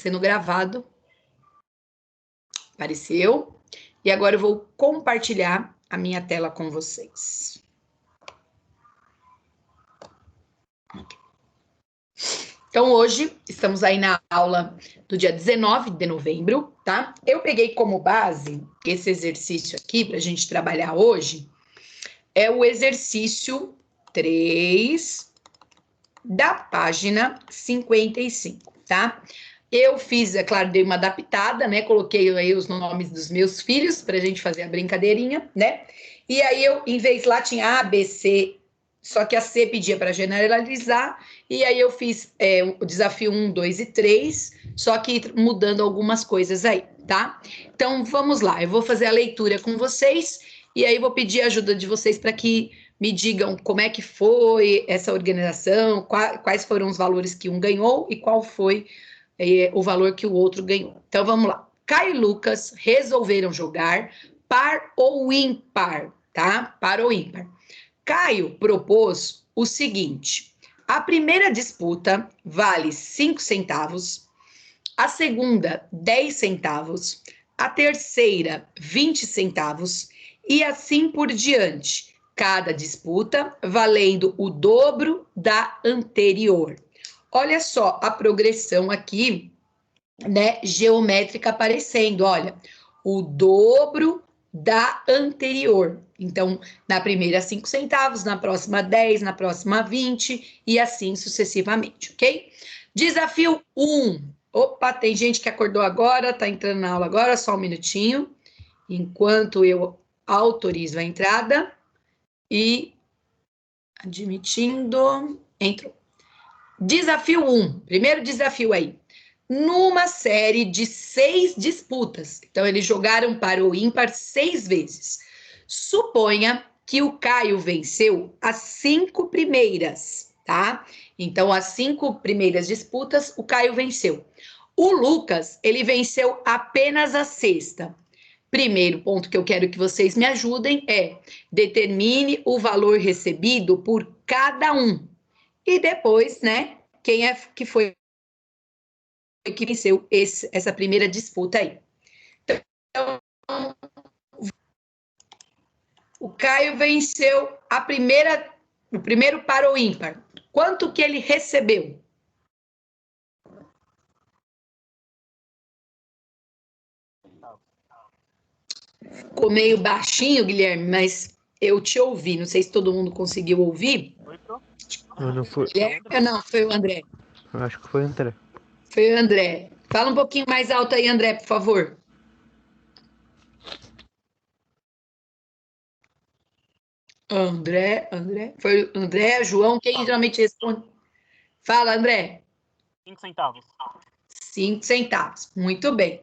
sendo gravado. Apareceu. E agora eu vou compartilhar a minha tela com vocês. Então, hoje, estamos aí na aula do dia 19 de novembro, tá? Eu peguei como base esse exercício aqui, para a gente trabalhar hoje, é o exercício 3 da página 55, tá? Eu fiz, é claro, dei uma adaptada, né? Coloquei aí os nomes dos meus filhos, para a gente fazer a brincadeirinha, né? E aí eu, em vez lá, tinha A, B, C, só que a C pedia para generalizar, e aí eu fiz o desafio 1, 2 e 3, só que mudando algumas coisas aí, tá? Então, vamos lá, eu vou fazer a leitura com vocês, e aí vou pedir a ajuda de vocês para que me digam como é que foi essa organização, quais foram os valores que um ganhou e qual foi o valor que o outro ganhou. Então, vamos lá. Caio e Lucas resolveram jogar par ou ímpar, tá? Par ou ímpar. Caio propôs o seguinte: a primeira disputa vale 5 centavos, a segunda 10 centavos, a terceira 20 centavos e assim por diante, cada disputa valendo o dobro da anterior. Olha só a progressão aqui, né, geométrica aparecendo, olha, o dobro da anterior. Então, na primeira 5 centavos, na próxima 10, na próxima 20 e assim sucessivamente, ok? Desafio 1. Opa, tem gente que acordou agora, tá entrando na aula agora, só um minutinho, enquanto eu autorizo a entrada e admitindo, entrou. Desafio 1, primeiro desafio aí. Numa série de 6 disputas. Então, eles jogaram par ou ímpar 6 vezes. Suponha que o Caio venceu as 5 primeiras, tá? Então, as 5 primeiras disputas, o Caio venceu. O Lucas, ele venceu apenas a sexta. Primeiro ponto que eu quero que vocês me ajudem é determine o valor recebido por cada um. E depois, né, quem é que foi que venceu essa primeira disputa aí. Então, o Caio venceu o primeiro par ou ímpar. Quanto que ele recebeu? Ficou meio baixinho, Guilherme, mas eu te ouvi. Não sei se todo mundo conseguiu ouvir. Não foi. Não, foi o André. Eu acho que foi o André. Foi o André. Fala um pouquinho mais alto aí, André, por favor. André. Foi o André, João, quem geralmente responde? Fala, André. 5 centavos. 5 centavos. Muito bem.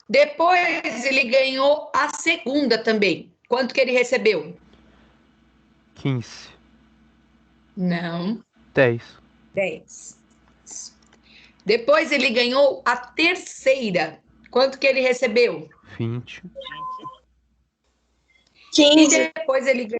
Depois ele ganhou a segunda também. Quanto que ele recebeu? 15. Não. 10. 10. Depois ele ganhou a terceira. Quanto que ele recebeu? 20. 15. E depois ele ganhou.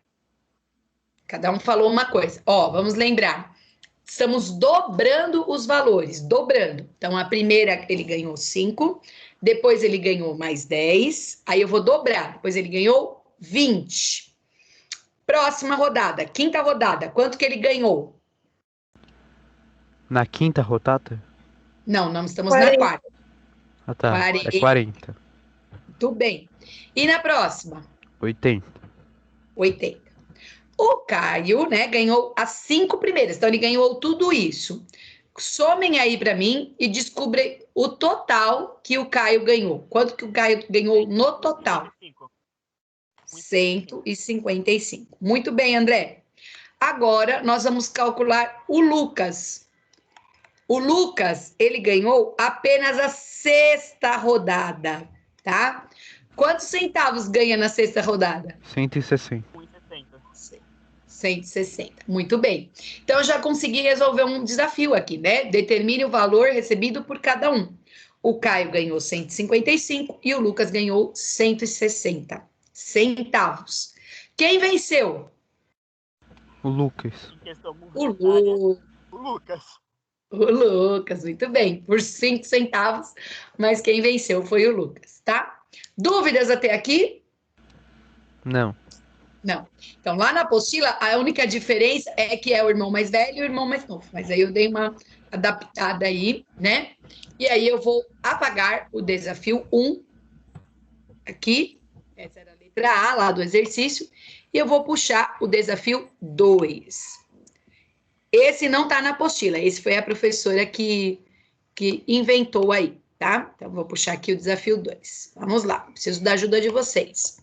Cada um falou uma coisa. Ó, vamos lembrar. Estamos dobrando os valores, dobrando. Então, a primeira ele ganhou 5, depois ele ganhou mais 10, aí eu vou dobrar, depois ele ganhou 20. Próxima rodada, quinta rodada, quanto que ele ganhou? Na quinta rodada? Não, não estamos 40. Na quarta. Ah, tá. 40. É 40. Muito bem. E na próxima? 80. 80. O Caio, né, ganhou as 5 primeiras, então ele ganhou tudo isso. Somem aí para mim e descobrem o total que o Caio ganhou. Quanto que o Caio ganhou no total? 155. Muito bem, André. Agora nós vamos calcular o Lucas. O Lucas, ele ganhou apenas a sexta rodada, tá? Quantos centavos ganha na sexta rodada? 160. 160. Muito bem. Então, eu já consegui resolver um desafio aqui, né? Determine o valor recebido por cada um. O Caio ganhou 155 e o Lucas ganhou 160 centavos. Quem venceu? O Lucas. O Lucas. O Lucas, muito bem. Por 5 centavos, mas quem venceu foi o Lucas, tá? Dúvidas até aqui? Não. Não. Então, lá na apostila, a única diferença é que é o irmão mais velho e o irmão mais novo. Mas aí eu dei uma adaptada aí, né? E aí eu vou apagar o desafio 1 aqui. Essa era a letra A lá do exercício. E eu vou puxar o desafio 2. Esse não está na apostila. Esse foi a professora que inventou aí, tá? Então, vou puxar aqui o desafio 2. Vamos lá. Preciso da ajuda de vocês.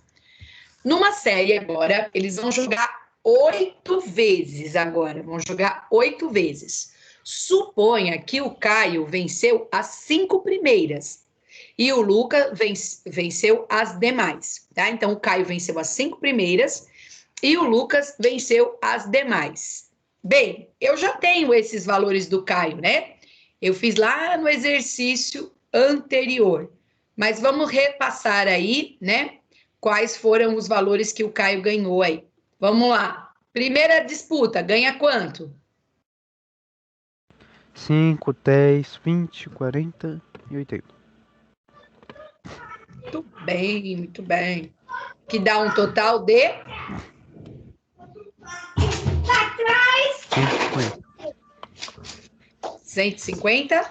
Numa série agora, eles vão jogar 8 vezes agora. Vão jogar 8 vezes. Suponha que o Caio venceu as 5 primeiras e o Lucas venceu as demais, tá? Então, o Caio venceu as 5 primeiras e o Lucas venceu as demais. Bem, eu já tenho esses valores do Caio, né? Eu fiz lá no exercício anterior. Mas vamos repassar aí, né? Quais foram os valores que o Caio ganhou aí. Vamos lá. Primeira disputa, ganha quanto? 5, 10, 20, 40 e 80. Muito bem, muito bem. Que dá um total de 150. 150? Sim.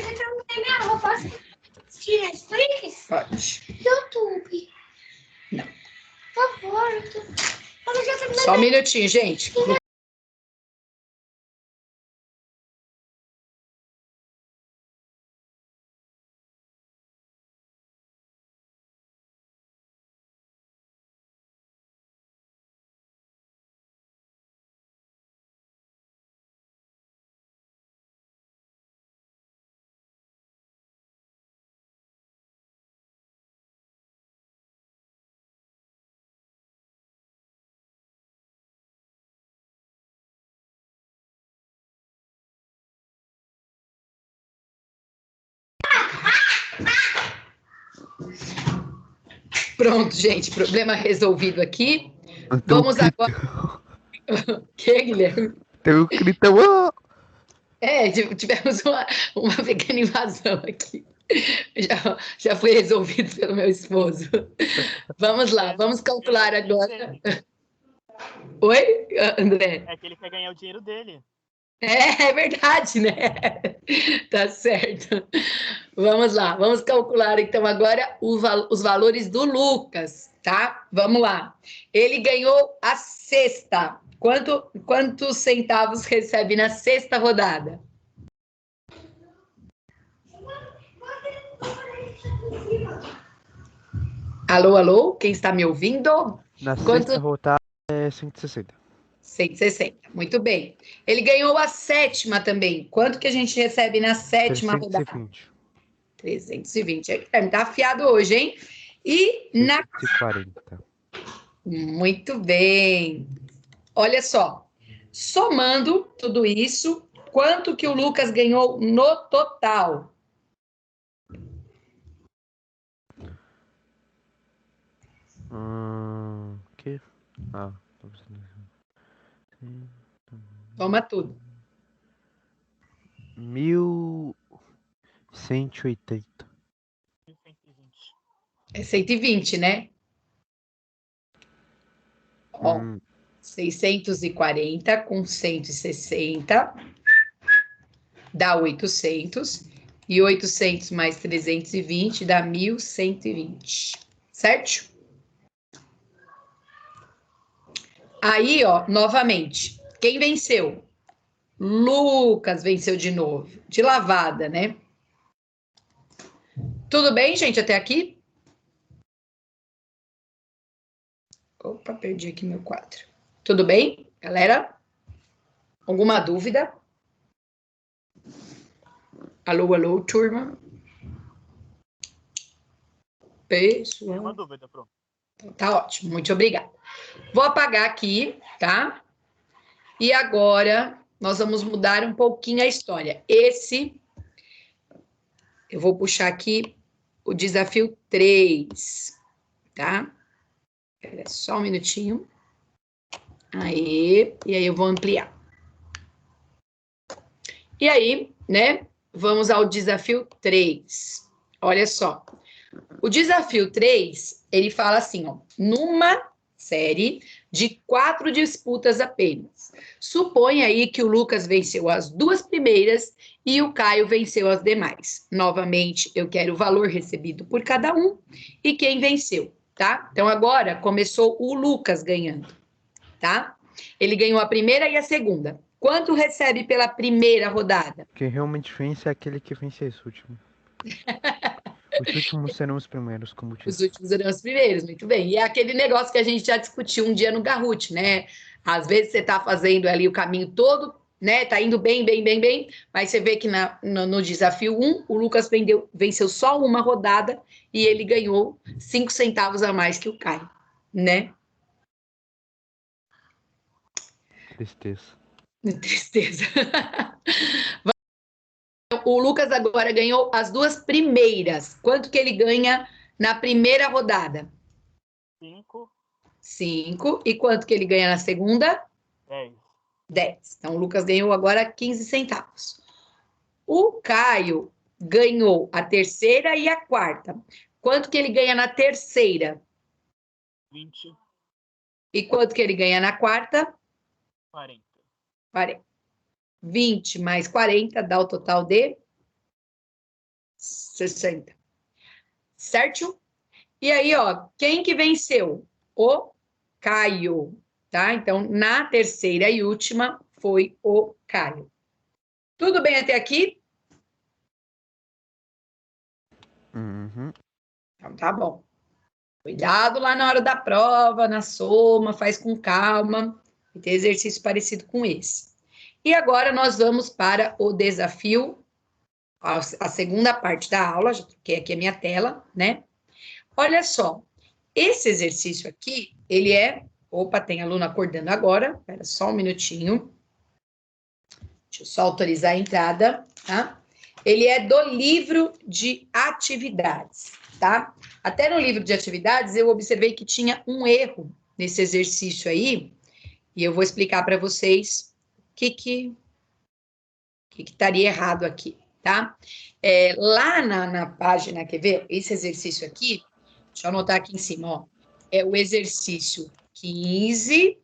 Você não tem minha roupa? Posso assistir Netflix? Pode. YouTube. Não. Por favor. Eu já terminei. Só um minutinho, gente. Pronto, gente. Problema resolvido aqui. Vamos agora. Que, Guilherme? Tem um gritão. Ah! Tivemos uma pequena invasão aqui. Já foi resolvido pelo meu esposo. Vamos lá, vamos calcular agora. Oi, André? É que ele quer ganhar o dinheiro dele. É verdade, né? Tá certo. Vamos lá, vamos calcular então agora os valores do Lucas, tá? Vamos lá. Ele ganhou a sexta. Quantos centavos recebe na sexta rodada? Alô, alô? Quem está me ouvindo? Na Quanto? sexta rodada é 160. 160. Muito bem. Ele ganhou a sétima também. Quanto que a gente recebe na sétima rodada? 320. 320. Tá afiado hoje, hein? E na 340. Muito bem. Olha só, somando tudo isso, quanto que o Lucas ganhou no total? Que? Ah, Soma tudo. 1180. 120. É 120, né? Ó, 640 com 160 dá 800. E 800 mais 320 dá 1.120. Certo? Aí, ó, novamente, quem venceu? Lucas venceu de novo. De lavada, né? Tudo bem, gente, até aqui? Opa, perdi aqui meu quadro. Tudo bem, galera? Alguma dúvida? Alô, alô, turma? Tem Pessoal. uma dúvida, pronto. Tá ótimo, muito obrigada. Vou apagar aqui, tá? E agora nós vamos mudar um pouquinho a história. Eu vou puxar aqui o desafio 3, tá? Espera só um minutinho. Aí, e aí eu vou ampliar. E aí, né, vamos ao desafio 3. Olha só. O desafio 3, ele fala assim, ó, numa série de 4 disputas apenas. Suponha aí que o Lucas venceu as 2 primeiras e o Caio venceu as demais. Novamente, eu quero o valor recebido por cada um e quem venceu, tá? Então, agora começou o Lucas ganhando, tá? Ele ganhou a primeira e a segunda. Quanto recebe pela primeira rodada? Quem realmente vence é aquele que vence esse último. Os últimos serão os primeiros, como Os disse. últimos serão os primeiros, muito bem. E é aquele negócio que a gente já discutiu um dia no Garrut, né? Às vezes você está fazendo ali o caminho todo, né? Tá indo bem, mas você vê que no desafio 1, o Lucas venceu só uma rodada e ele ganhou 5 centavos a mais que o Caio, né? Tristeza. Tristeza. O Lucas agora ganhou as 2 primeiras. Quanto que ele ganha na primeira rodada? 5, 5. E quanto que ele ganha na segunda? 10. 10. Então, o Lucas ganhou agora 15 centavos. O Caio ganhou a terceira e a quarta. Quanto que ele ganha na terceira? 20, E quanto que ele ganha na quarta? 40. 40. 20 mais 40 dá o total de 60. Certo? E aí, ó, quem que venceu? O Caio, tá? Então, na terceira e última foi o Caio. Tudo bem até aqui? Uhum. Então, tá bom. Cuidado lá na hora da prova, na soma, faz com calma. E tem exercício parecido com esse. E agora nós vamos para o desafio, a segunda parte da aula, já troquei aqui a minha tela, né? Olha só, esse exercício aqui, ele é... Opa, tem aluno acordando agora, espera só um minutinho. Deixa eu só autorizar a entrada, tá? Ele é do livro de atividades, tá? Até no livro de atividades eu observei que tinha um erro nesse exercício aí, e eu vou explicar para vocês o que estaria errado aqui, tá? Lá na página, quer ver? Esse exercício aqui, deixa eu anotar aqui em cima, ó. É o exercício 15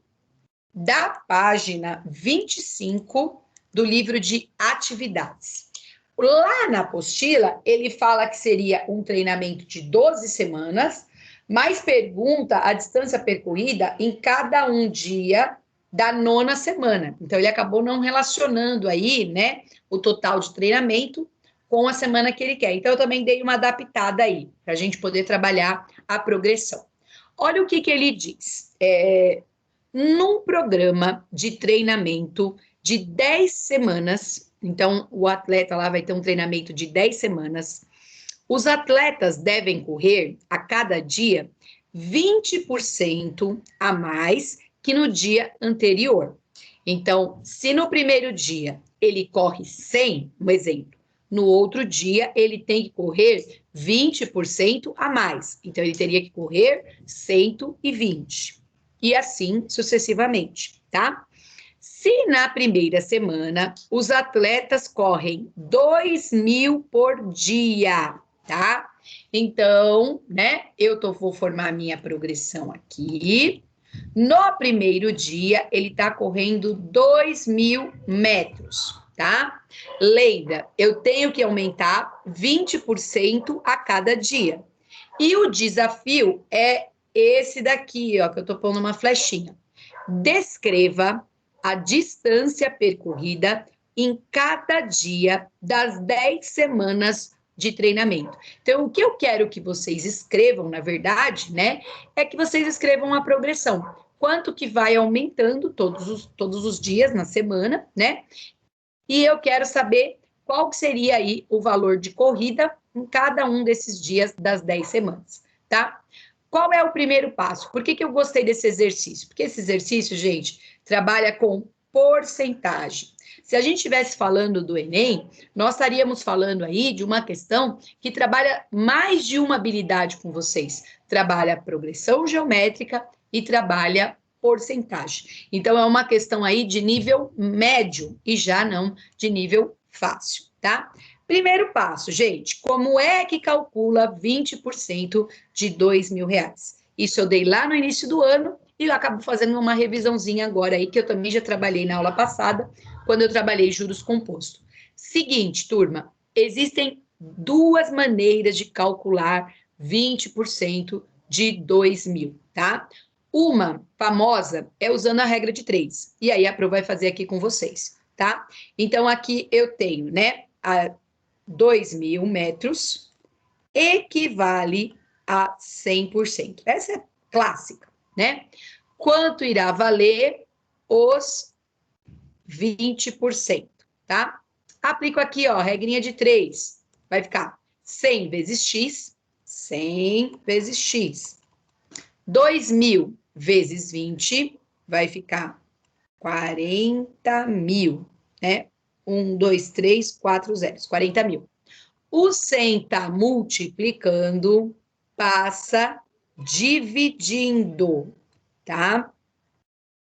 da página 25 do livro de atividades. Lá na apostila, ele fala que seria um treinamento de 12 semanas, mas pergunta a distância percorrida em cada um dia da 9ª semana. Então, ele acabou não relacionando aí, né, o total de treinamento com a semana que ele quer. Então, eu também dei uma adaptada aí, para a gente poder trabalhar a progressão. Olha o que ele diz. Num programa de treinamento de 10 semanas, então o atleta lá vai ter um treinamento de 10 semanas, os atletas devem correr a cada dia 20% a mais que no dia anterior. Então, se no primeiro dia ele corre 100, um exemplo, no outro dia ele tem que correr 20% a mais. Então, ele teria que correr 120. E assim sucessivamente, tá? Se na primeira semana os atletas correm 2.000 por dia, tá? Então, né, vou formar a minha progressão aqui. No primeiro dia, ele tá correndo 2.000 metros, tá? Lembra, eu tenho que aumentar 20% a cada dia. E o desafio é esse daqui, ó, que eu tô pondo uma flechinha. Descreva a distância percorrida em cada dia das 10 semanas de treinamento. Então, o que eu quero que vocês escrevam, na verdade, né, é que vocês escrevam a progressão. Quanto que vai aumentando todos os dias na semana, né? E eu quero saber qual que seria aí o valor de corrida em cada um desses dias das 10 semanas, tá? Qual é o primeiro passo? Por que eu gostei desse exercício? Porque esse exercício, gente, trabalha com porcentagem. Se a gente estivesse falando do Enem, nós estaríamos falando aí de uma questão que trabalha mais de uma habilidade com vocês. Trabalha progressão geométrica e trabalha porcentagem. Então, é uma questão aí de nível médio e já não de nível fácil, tá? Primeiro passo, gente, como é que calcula 20% de R$ 2.000? Isso eu dei lá no início do ano e eu acabo fazendo uma revisãozinha agora aí, que eu também já trabalhei na aula passada, quando eu trabalhei juros compostos. Seguinte, turma, existem duas maneiras de calcular 20% de 2.000, tá? Uma famosa é usando a regra de 3. E aí a Pro vai fazer aqui com vocês, tá? Então aqui eu tenho, né, a 2.000 metros equivale a 100%. Essa é clássica, né? Quanto irá valer os 20%, tá? Aplico aqui, ó, regrinha de 3. Vai ficar 100 vezes x, 100 vezes x. 2.000 vezes 20 vai ficar 40.000, né? 1, 2, 3, 4 zeros, 40.000. O 100 está multiplicando, passa dividindo, tá?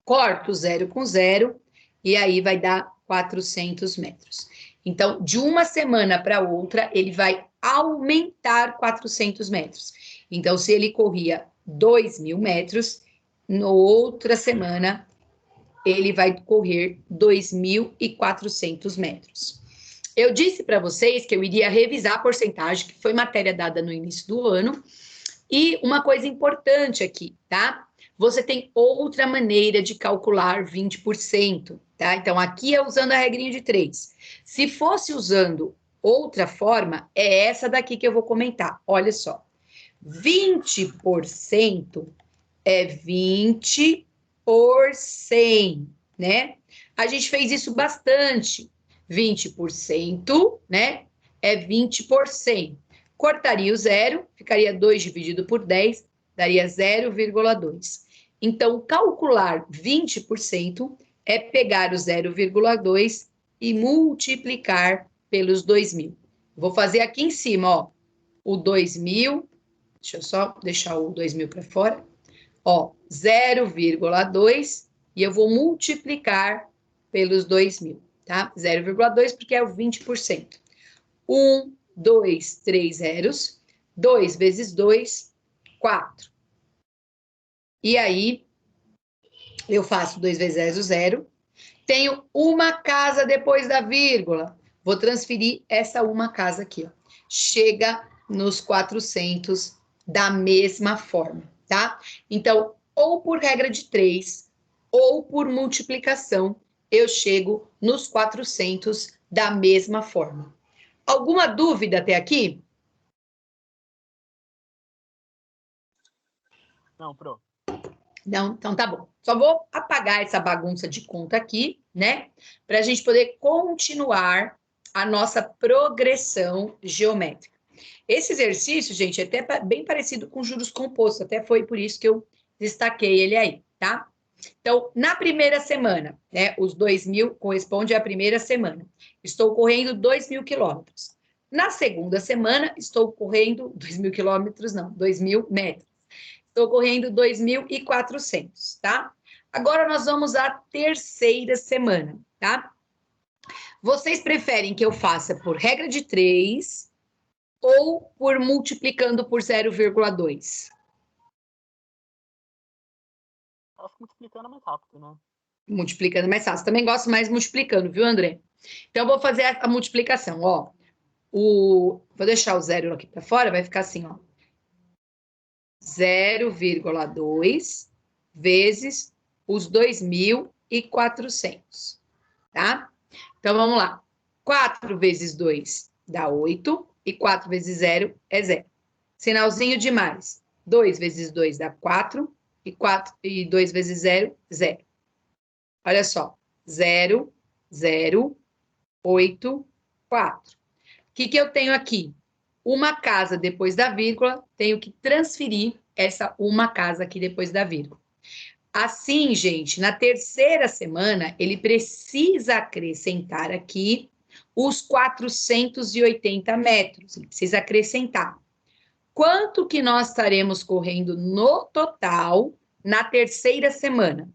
Corto zero com zero e aí vai dar 400 metros. Então, de uma semana para outra, ele vai aumentar 400 metros. Então, se ele corria 2.000 metros, na outra semana, ele vai correr 2.400 metros. Eu disse para vocês que eu iria revisar a porcentagem, que foi matéria dada no início do ano. E uma coisa importante aqui, tá? Você tem outra maneira de calcular 20%, tá? Então, aqui é usando a regrinha de 3. Se fosse usando outra forma, é essa daqui que eu vou comentar. Olha só. 20% é 20 por 100, né? A gente fez isso bastante. 20%, né? É 20 por 100. Cortaria o zero, ficaria 2 dividido por 10, daria 0,2. Então, calcular 20% é pegar o 0,2 e multiplicar pelos 2.000. Vou fazer aqui em cima, ó, o 2.000, deixa eu só deixar o 2.000 para fora, ó, 0,2 e eu vou multiplicar pelos 2.000, tá? 0,2 porque é o 20%. 1, 2, 3 zeros, 2 vezes 2, 4. E aí, eu faço 2 vezes 0, 0. Tenho uma casa depois da vírgula. Vou transferir essa uma casa aqui, ó. Chega nos 400 da mesma forma, tá? Então, ou por regra de 3, ou por multiplicação, eu chego nos 400 da mesma forma. Alguma dúvida até aqui? Não, Pro. Não, então tá bom. Só vou apagar essa bagunça de conta aqui, né? Para a gente poder continuar a nossa progressão geométrica. Esse exercício, gente, é até bem parecido com juros compostos, até foi por isso que eu destaquei ele aí, tá? Então, na primeira semana, né, os 2.000 corresponde à primeira semana. Estou correndo 2.000 quilômetros. Na segunda semana, estou correndo 2.000 quilômetros, não, 2.000 metros. Estou correndo 2.400, tá? Agora nós vamos à terceira semana, tá? Vocês preferem que eu faça por regra de 3 ou por multiplicando por 0,2? Acho que multiplicando é mais rápido, né? Multiplicando é mais fácil. Também gosto mais multiplicando, viu, André? Então, eu vou fazer a multiplicação, ó. Vou deixar o zero aqui para fora, vai ficar assim, ó. 0,2 vezes os 2.400, tá? Então, vamos lá. 4 vezes 2 dá 8, e 4 vezes 0 é 0. Sinalzinho de mais. 2 vezes 2 dá 4, e 2 vezes 0, 0. Olha só. 0, 0, 8, 4. O que eu tenho aqui? Uma casa depois da vírgula, tenho que transferir essa uma casa aqui depois da vírgula. Assim, gente, na terceira semana, ele precisa acrescentar aqui os 480 metros. Ele precisa acrescentar. Quanto que nós estaremos correndo no total na terceira semana?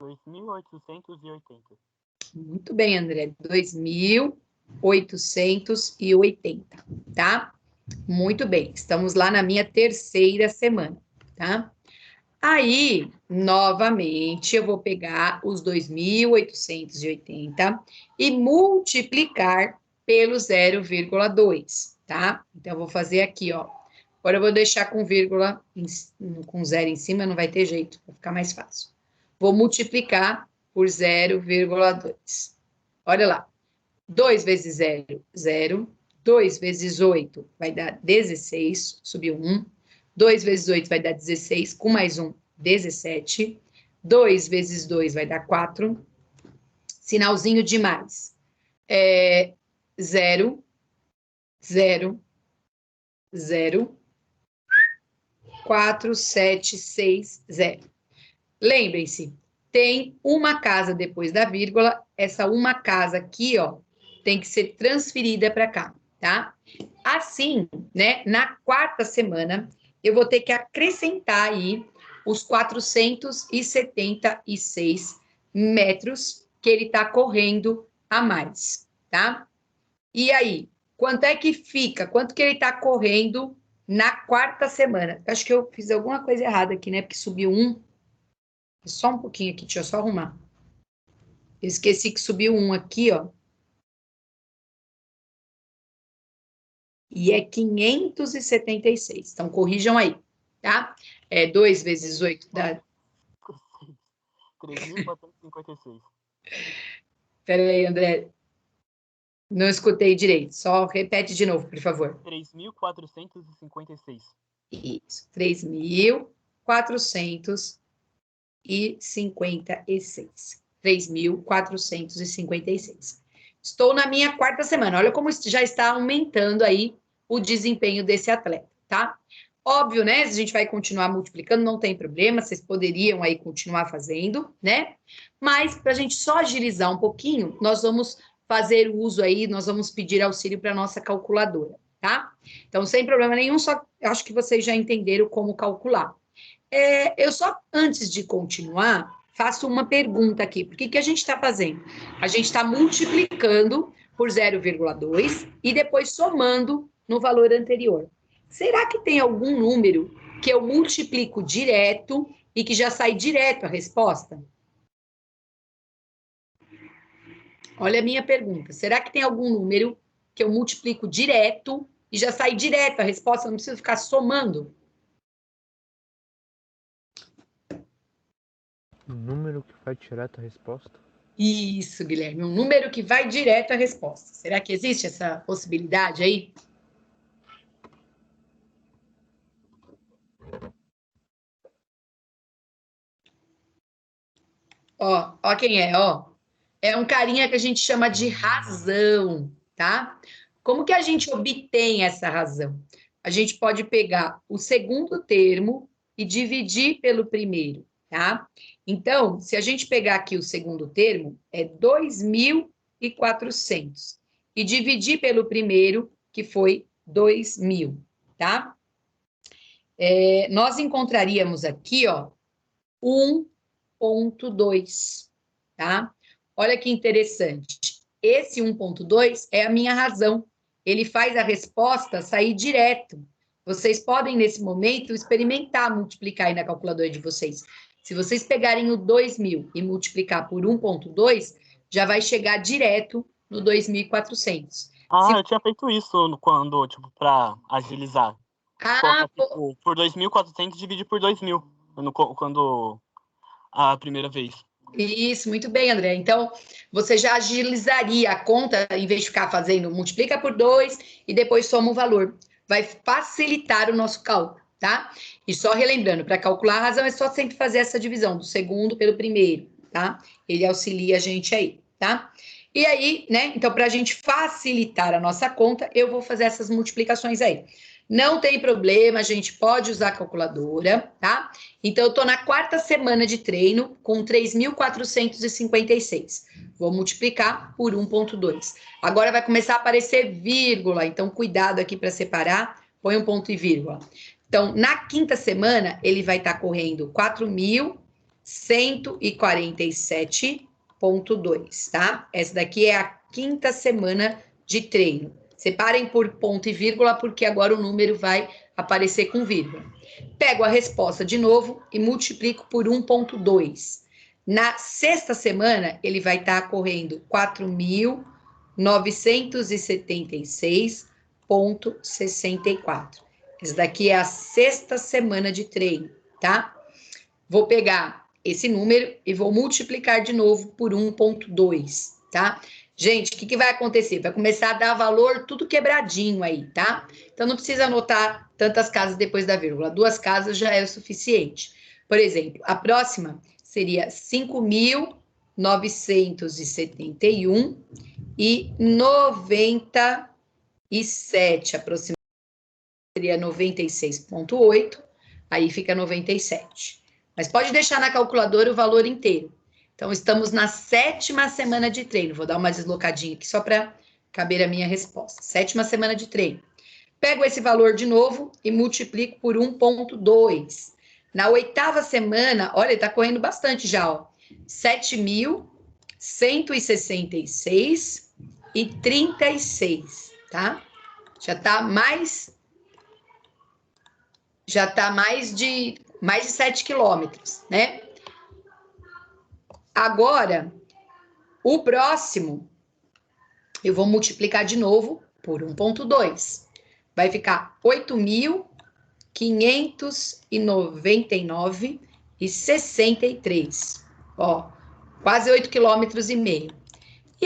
2.880. Muito bem, André. 2.880, tá? Muito bem. Estamos lá na minha terceira semana, tá? Aí, novamente, eu vou pegar os 2.880 e multiplicar pelo 0,2, tá? Então, eu vou fazer aqui, ó. Agora, eu vou deixar com vírgula, com zero em cima, não vai ter jeito, vai ficar mais fácil. Vou multiplicar por 0,2. Olha lá. 2 vezes 0, 0. 2 vezes 8 vai dar 16, subiu 1. 2 vezes 8 vai dar 16, com mais 1, 17. 2 vezes 2 vai dar 4. Sinalzinho de mais. 0, 0, 0, 4, 7, 6, 0. Lembrem-se, tem uma casa depois da vírgula, essa uma casa aqui, ó, tem que ser transferida para cá, tá? Assim, né, na quarta semana, eu vou ter que acrescentar aí os 476 metros que ele está correndo a mais, tá? E aí, quanto é que fica? Quanto que ele está correndo na quarta semana? Acho que eu fiz alguma coisa errada aqui, né? Porque subiu 1. Só um pouquinho aqui, deixa eu só arrumar. Eu esqueci que subiu 1 aqui, ó. E é 576. Então, corrijam aí, tá? 2 vezes 8 dá... 3.456. Peraí, André. Não escutei direito. Só repete de novo, por favor. 3.456. Isso. 3.456. 3.456. Estou na minha quarta semana. Olha como já está aumentando aí o desempenho desse atleta, tá? Óbvio, né? A gente vai continuar multiplicando, não tem problema, vocês poderiam aí continuar fazendo, né? Mas para a gente só agilizar um pouquinho, nós vamos fazer uso aí, nós vamos pedir auxílio para a nossa calculadora, tá? Então, sem problema nenhum, só acho que vocês já entenderam como calcular. Eu só, antes de continuar, faço uma pergunta aqui. Por que a gente está fazendo? A gente está multiplicando por 0,2 e depois somando no valor anterior. Será que tem algum número que eu multiplico direto e que já sai direto a resposta? Olha a minha pergunta. Será que tem algum número que eu multiplico direto e já sai direto a resposta? Não preciso ficar somando? Um número que vai tirar a tua resposta? Isso, Guilherme, um número que vai direto à resposta. Será que existe essa possibilidade aí? Ó quem é, ó. É um carinha que a gente chama de razão, tá? Como que a gente obtém essa razão? A gente pode pegar o segundo termo e dividir pelo primeiro, tá? Então, se a gente pegar aqui o segundo termo, é 2.400. E dividir pelo primeiro, que foi 2.000, tá? Nós encontraríamos aqui, ó, 1,2, tá? Olha que interessante. Esse 1,2 é a minha razão. Ele faz a resposta sair direto. Vocês podem, nesse momento, experimentar multiplicar aí na calculadora de vocês. Se vocês pegarem o 2.000 e multiplicar por 1,2, já vai chegar direto no 2.400. Eu tinha feito isso quando, tipo, pra agilizar. Coloca, tipo, por 2.400 divide por 2.000, quando a primeira vez. Isso, muito bem, André. Então, você já agilizaria a conta, em vez de ficar fazendo multiplica por 2 e depois soma o valor. Vai facilitar o nosso cálculo, tá? E só relembrando, para calcular a razão é só sempre fazer essa divisão do segundo pelo primeiro, tá? Ele auxilia a gente aí, tá? E aí, né? Então, para a gente facilitar a nossa conta, eu vou fazer essas multiplicações aí. Não tem problema, a gente pode usar a calculadora, tá? Então, eu estou na quarta semana de treino com 3.456. Vou multiplicar por 1,2. Agora vai começar a aparecer vírgula, então cuidado aqui para separar, põe um ponto e vírgula. Então, na quinta semana, ele vai estar correndo 4.147,5. 1.2, tá? Essa daqui é a 5ª semana de treino. Separem por ponto e vírgula, porque agora o número vai aparecer com vírgula. Pego a resposta de novo e multiplico por 1.2. Na 6ª semana, ele vai estar correndo 4.976,64. Essa daqui é a 6ª semana de treino, tá? Vou pegar esse número e vou multiplicar de novo por 1.2, tá? Gente, o que vai acontecer? Vai começar a dar valor tudo quebradinho aí, tá? Então, não precisa anotar tantas casas depois da vírgula. 2 casas já é o suficiente. Por exemplo, a próxima seria 5.971,97. Aproximadamente seria 96,8. Aí fica 97. Mas pode deixar na calculadora o valor inteiro. Então, estamos na 7ª semana de treino. Vou dar uma deslocadinha aqui só para caber a minha resposta. 7ª semana de treino. Pego esse valor de novo e multiplico por 1.2. Na 8ª semana, olha, está correndo bastante já, ó. 7.166,36, tá? Já está mais de 7 quilômetros, né? Agora, o próximo, eu vou multiplicar de novo por 1.2. Vai ficar 8.599,63. Ó, quase 8,5 quilômetros. E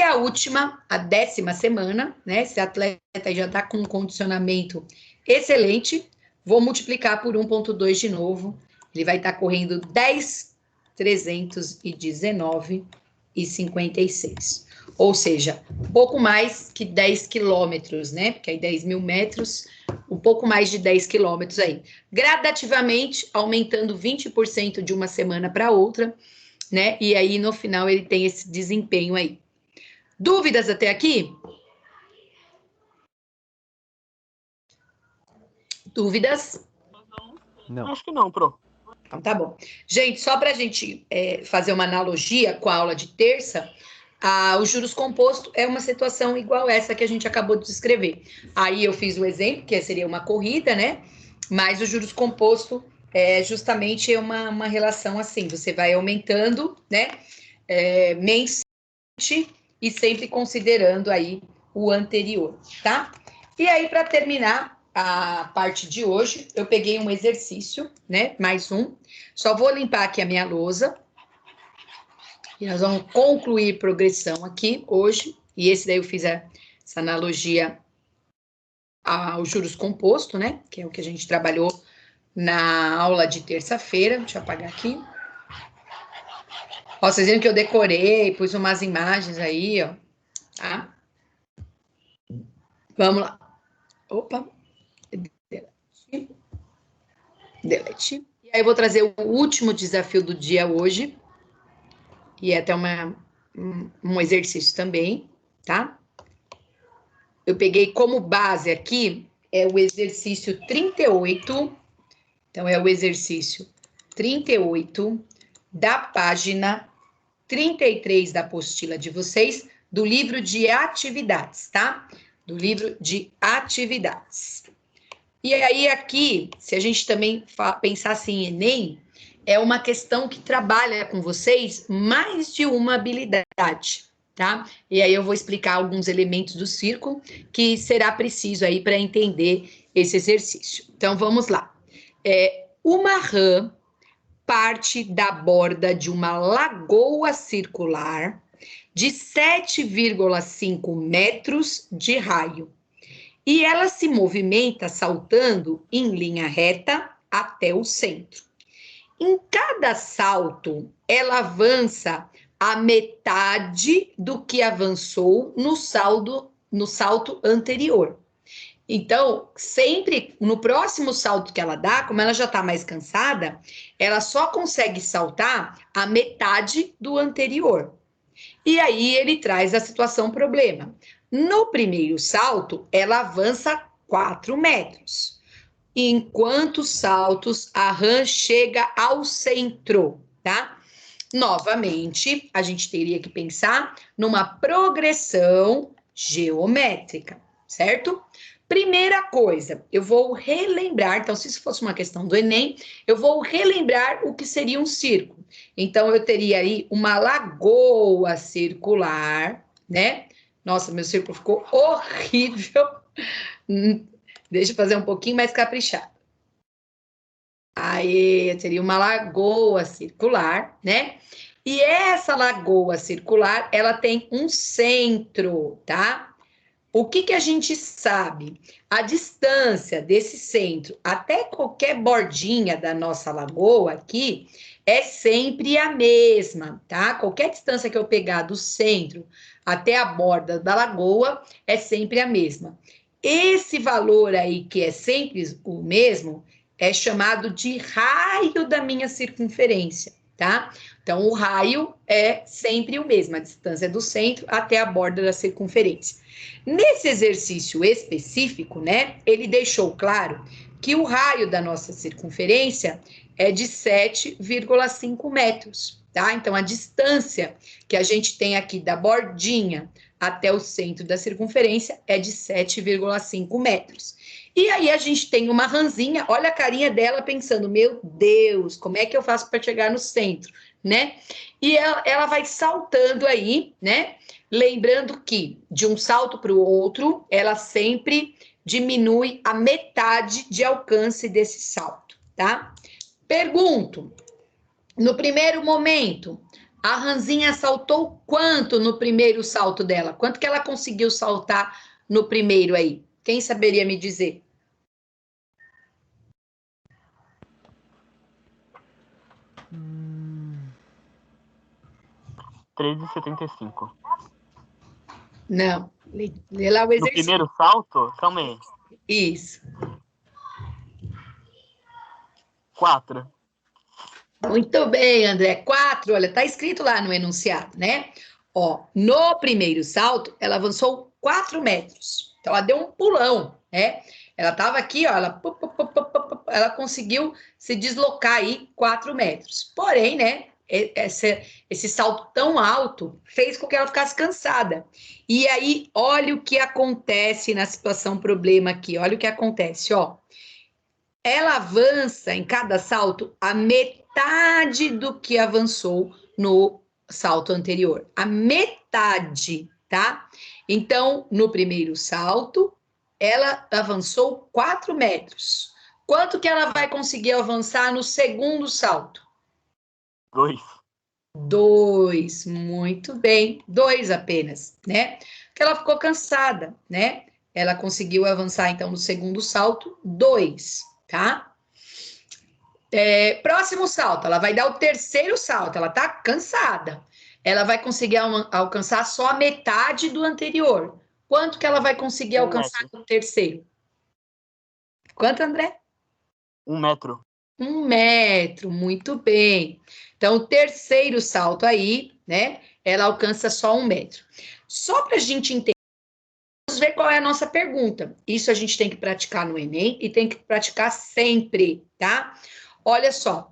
a última, a 10ª semana, né? Esse atleta já está com um condicionamento excelente. Vou multiplicar por 1.2 de novo. Ele vai estar correndo 10.319,56. Ou seja, pouco mais que 10 quilômetros, né? Porque aí 10.000 metros, um pouco mais de 10 quilômetros aí. Gradativamente, aumentando 20% de uma semana para outra, né? E aí, no final, ele tem esse desempenho aí. Dúvidas até aqui? Dúvidas? Não. Acho que não, Pro. Então, tá bom. Gente, só para a gente fazer uma analogia com a aula de terça, o juros composto é uma situação igual essa que a gente acabou de descrever. Aí eu fiz o exemplo, que seria uma corrida, né? Mas o juros composto é justamente uma relação assim, você vai aumentando, né? Mensalmente e sempre considerando aí o anterior, tá? E aí, para terminar a parte de hoje, eu peguei um exercício, né? Mais um. Só vou limpar aqui a minha lousa. E nós vamos concluir progressão aqui hoje. E esse daí eu fiz essa analogia ao juros composto, né? Que é o que a gente trabalhou na aula de terça-feira. Deixa eu apagar aqui. Ó, vocês viram que eu decorei, pus umas imagens aí, ó. Tá? Vamos lá. Opa. Delete. E aí eu vou trazer o último desafio do dia hoje. E é até um exercício também, tá? Eu peguei como base aqui, o exercício 38. Então, é o exercício 38 da página 33 da apostila de vocês, do livro de atividades, tá? Do livro de atividades. E aí, aqui, se a gente também pensasse em Enem, é uma questão que trabalha com vocês mais de uma habilidade, tá? E aí eu vou explicar alguns elementos do círculo que será preciso aí para entender esse exercício. Então, vamos lá. Uma rã parte da borda de uma lagoa circular de 7,5 metros de raio. E ela se movimenta saltando em linha reta até o centro. Em cada salto, ela avança a metade do que avançou no salto anterior. Então, sempre no próximo salto que ela dá, como ela já está mais cansada, ela só consegue saltar a metade do anterior. E aí ele traz a situação problema. No primeiro salto, ela avança 4 metros. Em quantos saltos a rã chega ao centro, tá? Novamente, a gente teria que pensar numa progressão geométrica, certo? Primeira coisa, eu vou relembrar, então, se isso fosse uma questão do Enem, eu vou relembrar o que seria um círculo. Então, eu teria aí uma lagoa circular, né? Nossa, meu círculo ficou horrível. Deixa eu fazer um pouquinho mais caprichado. Aí, teria uma lagoa circular, né? E essa lagoa circular, ela tem um centro, tá? O que a gente sabe? A distância desse centro até qualquer bordinha da nossa lagoa aqui é sempre a mesma, tá? Qualquer distância que eu pegar do centro até a borda da lagoa é sempre a mesma. Esse valor aí, que é sempre o mesmo, é chamado de raio da minha circunferência, tá? Então, o raio é sempre o mesmo, a distância do centro até a borda da circunferência. Nesse exercício específico, né, ele deixou claro que o raio da nossa circunferência é de 7,5 metros, tá? Então, a distância que a gente tem aqui da bordinha até o centro da circunferência é de 7,5 metros. E aí a gente tem uma rãzinha, olha a carinha dela pensando, meu Deus, como é que eu faço para chegar no centro, né? E ela vai saltando aí, né? Lembrando que de um salto para o outro, ela sempre diminui a metade de alcance desse salto, tá? Pergunto, no primeiro momento, a rãzinha saltou quanto no primeiro salto dela? Quanto que ela conseguiu saltar no primeiro aí? Quem saberia me dizer? 3,75. Não, lê lá o No exercício. primeiro salto? Calma aí. Isso. 4. Muito bem, André. 4, olha, tá escrito lá no enunciado, né? Ó, no primeiro salto, ela avançou 4 metros. Então, ela deu um pulão, né? Ela tava aqui, ó, ela conseguiu se deslocar aí 4 metros. Porém, né, esse salto tão alto fez com que ela ficasse cansada. E aí, olha o que acontece na situação problema aqui, olha o que acontece, ó. Ela avança em cada salto a metade do que avançou no salto anterior. A metade, tá? Então, no primeiro salto, ela avançou 4 metros. Quanto que ela vai conseguir avançar no segundo salto? 2. 2, muito bem. 2 apenas, né? Porque ela ficou cansada, né? Ela conseguiu avançar, então, no segundo salto, 2, tá? Próximo salto, ela vai dar o terceiro salto, ela tá cansada. Ela vai conseguir alcançar só a metade do anterior. Quanto que ela vai conseguir alcançar no terceiro? Quanto, André? 1 metro. 1 metro, muito bem. Então, o terceiro salto aí, né? Ela alcança só 1 metro. Só para a gente entender, vamos ver qual é a nossa pergunta. Isso a gente tem que praticar no Enem e tem que praticar sempre, tá? Olha só,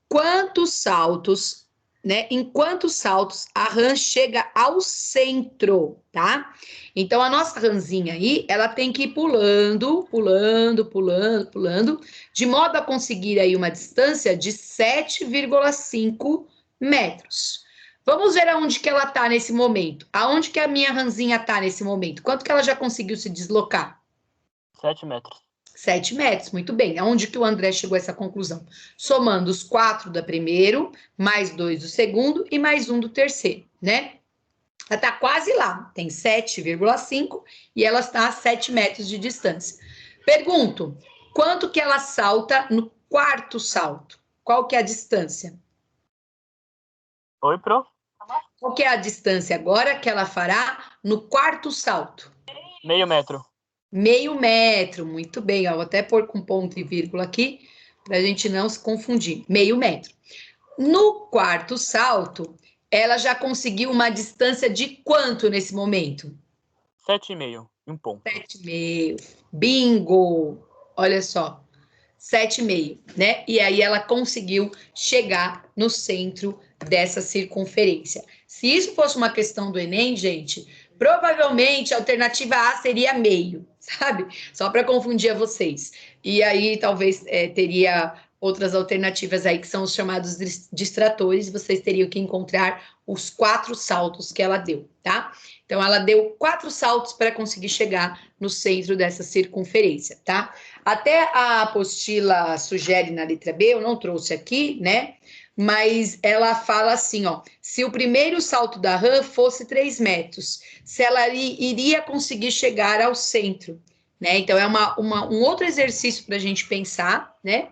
quantos saltos, né? Em quantos saltos a rã chega ao centro, tá? Então, a nossa rãzinha aí, ela tem que ir pulando, pulando, pulando, pulando, de modo a conseguir aí uma distância de 7,5 metros. Vamos ver aonde que ela tá nesse momento. Aonde que a minha rãzinha tá nesse momento? Quanto que ela já conseguiu se deslocar? 7 metros. 7 metros, muito bem. Aonde que o André chegou a essa conclusão? Somando os 4 do primeiro, mais 2 do segundo e mais 1 do terceiro, né? Ela está quase lá, tem 7,5 e ela está a 7 metros de distância. Pergunto, quanto que ela salta no quarto salto? Qual que é a distância? Oi, Pro? Qual que é a distância agora que ela fará no quarto salto? Meio metro. Meio metro, muito bem. Ó, vou até pôr com ponto e vírgula aqui, para a gente não se confundir. Meio metro. No quarto salto, ela já conseguiu uma distância de quanto nesse momento? 7,5. Um ponto. 7,5. Bingo! Olha só. 7,5, né? E aí ela conseguiu chegar no centro dessa circunferência. Se isso fosse uma questão do Enem, gente, provavelmente a alternativa A seria meio, sabe? Só para confundir a vocês. E aí talvez teria outras alternativas aí que são os chamados distratores, vocês teriam que encontrar os 4 saltos que ela deu, tá? Então, ela deu 4 saltos para conseguir chegar no centro dessa circunferência, tá? Até a apostila sugere na letra B, eu não trouxe aqui, né? Mas ela fala assim, ó, se o primeiro salto da rã fosse 3 metros, se ela iria conseguir chegar ao centro, né? Então, é um outro exercício para a gente pensar, né?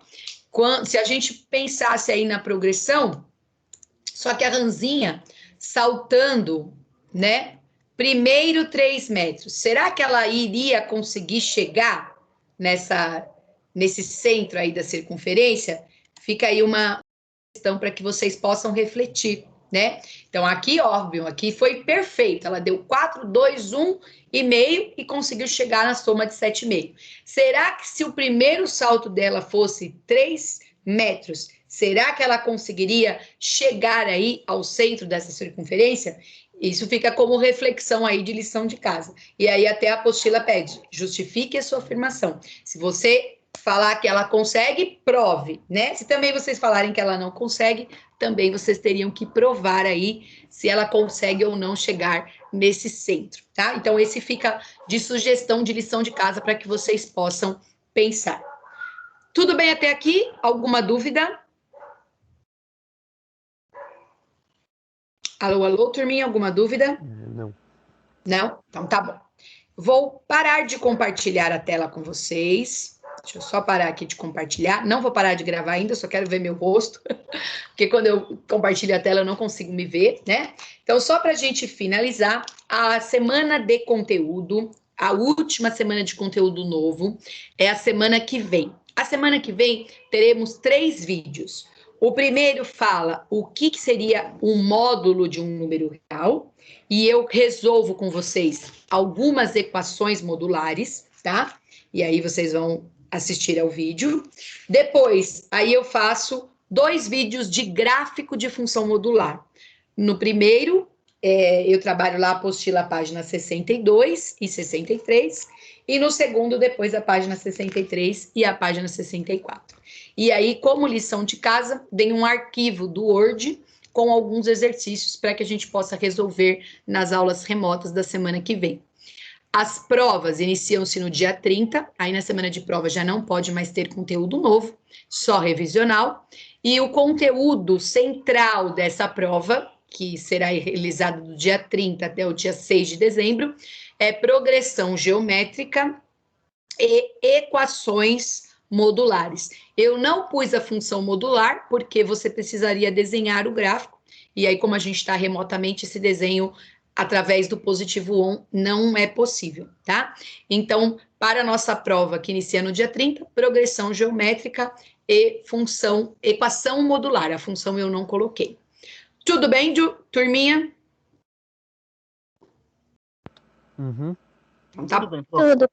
Se a gente pensasse aí na progressão, só que a rãzinha saltando, né? Primeiro 3 metros. Será que ela iria conseguir chegar nesse centro aí da circunferência? Fica aí uma questão para que vocês possam refletir, né? Então, aqui, óbvio, aqui foi perfeito. Ela deu 4, 2, 1 e meio e conseguiu chegar na soma de 7,5. Será que se o primeiro salto dela fosse 3 metros, será que ela conseguiria chegar aí ao centro dessa circunferência? Isso fica como reflexão aí de lição de casa. E aí até a apostila pede, justifique a sua afirmação. Se você falar que ela consegue, prove, né? Se também vocês falarem que ela não consegue, também vocês teriam que provar aí se ela consegue ou não chegar nesse centro, tá? Então esse fica de sugestão de lição de casa para que vocês possam pensar. Tudo bem até aqui? Alguma dúvida? Alô, alô, turminha, alguma dúvida? Não. Não? Então tá bom. Vou parar de compartilhar a tela com vocês. Deixa eu só parar aqui de compartilhar. Não vou parar de gravar ainda, só quero ver meu rosto. Porque quando eu compartilho a tela, eu não consigo me ver, né? Então, só para a gente finalizar, a semana de conteúdo, a última semana de conteúdo novo, é a semana que vem. A semana que vem, teremos 3 vídeos. O primeiro fala o que seria um módulo de um número real, e eu resolvo com vocês algumas equações modulares, tá? E aí vocês vão assistir ao vídeo. Depois, aí eu faço 2 vídeos de gráfico de função modular. No primeiro, eu trabalho lá a apostila página 62 e 63, e no segundo, depois a página 63 e a página 64. E aí, como lição de casa, vem um arquivo do Word com alguns exercícios para que a gente possa resolver nas aulas remotas da semana que vem. As provas iniciam-se no dia 30, aí na semana de prova já não pode mais ter conteúdo novo, só revisional. E o conteúdo central dessa prova, que será realizado do dia 30 até o dia 6 de dezembro, é progressão geométrica e equações modulares. Eu não pus a função modular, porque você precisaria desenhar o gráfico, e aí como a gente está remotamente, esse desenho através do positivo on não é possível, tá? Então, para a nossa prova, que inicia no dia 30, progressão geométrica e equação modular. A função eu não coloquei. Tudo bem, turminha? Uhum. Então, tá Tudo bem, Tudo.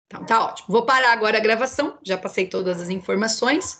Então, tá ótimo. Vou parar agora a gravação, já passei todas as informações.